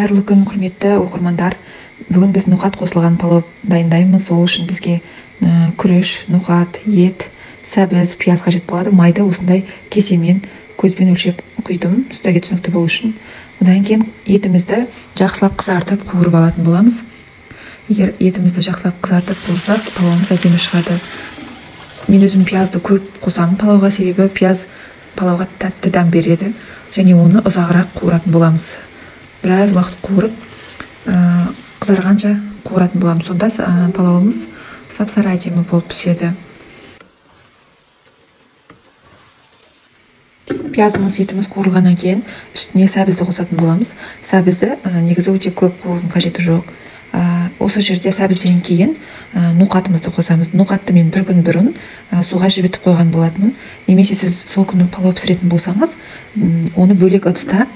Қайырлы күн, құрметті оқырмандар. Бүгін біз ноқат қосылған палау дайындаймыз. Ол үшін бізге күріш, ноқат, ет, сәбіз, пияз қажет болады. Майды осындай кесемен, көзбен өлшеп құйдым, сіздерге түсінікті болу үшін. Одан кейін етімізді жақсылап қызартып қуырып алатын боламыз. Егер етімізді жақсылап қызартып болсақ, палауымыз әдемі шығады. Мен өзім пиязды көп қосамын палауға, себебі пияз палауға тәтті дәм береді, және оны ұзағырақ қуыратын боламыз. Біраз уақыт қуырып, қызарғанша қуыратын боламыз. Сонда палауымыз сап-сары әдемі болып піседі. Пиязымыз, етіміз қуырылғаннан кейін үстіне сәбізді қосатын боламыз. Сәбізді негізі өте көп қуырудың қажеті жоқ. Осы жерде сәбізден кейін ноқатымызды қосамыз. Ноқатты мен бір күн бұрын суға жібітіп қойған болатынмын. Немесе сіз сол күні палау пісіретін болсаңыз, оны бөлек ыдыста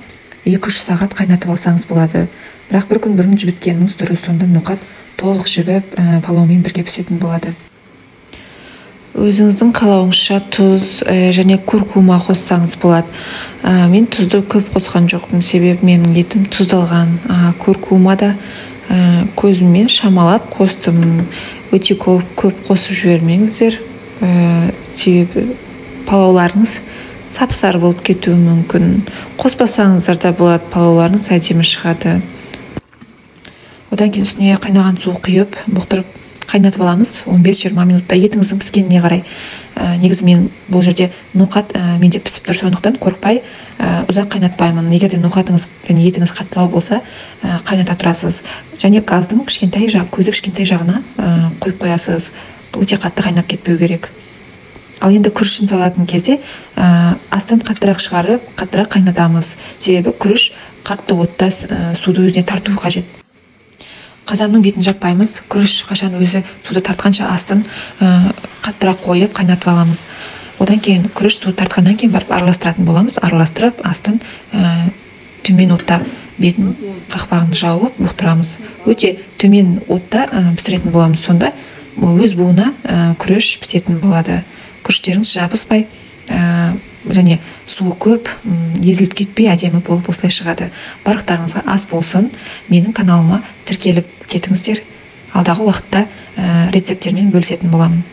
2-3 сағат қайнатып алсаңыз болады. Бірақ бір күн бұрын жібіткеніңіз дұрыс, сонда ноқат толық жібіп палаумен бірге пісетін болады. Өзіңіздің қалауыңызша тұз және куркума қоссаңыз болады. Мен тұзды көп қосқан жоқпын, себебі менің етім тұздалған. Куркумада көзіммен шамалап қостым. Өте көп қосып жібермеңіздер, себебі палауларыңыз сап-сары болып кетуі мүмкін. Қоспасаңыздар да болады, палауларыңыз әдемі шығады. Одан кейін үстіне қайнаған су құйып, бұқтырып қайнатып аламыз 15-20 минутта, етіңіздің піскеніне қарай. Негізі мен бұл жерде ноқат менде пісіп тұр, сондықтан қорықпай ұзақ қайнатпаймын. Егер де ноқатыңыз және етіңіз қаттылау болса, қайната тұрасыз. Және газдың көзі кішкентай жағына қойып қоясыз. Өте қатты қайнап кетпеу керек. Ал енді күрішін салатын кезде астын қаттырақ шығарып, қаттырақ қайнатамыз. Себебі күріш қатты отта суды өзіне тартуы қажет. Қазанның бетін жаппаймыз. Күріш қашан өзі суды тартқанша астын қаттырақ қойып қайнатып аламыз. Одан кейін күріш суды тартқаннан кейін барып араластыратын боламыз. Араластырып, астын төмен отта бетін қақпағын жауып бұқтырамыз. Өте төмен отта пісіретін боламыз. Сонда өз буына күріш пісетін болады. Күріштеріңіз жабыспай және суы көп, езіліп кетпей әдемі болып осылай шығады. Барлықтарыңызға ас болсын. Менің каналыма тіркеліп кетіңіздер. Алдағы уақытта рецепттермен бөлісетін боламын.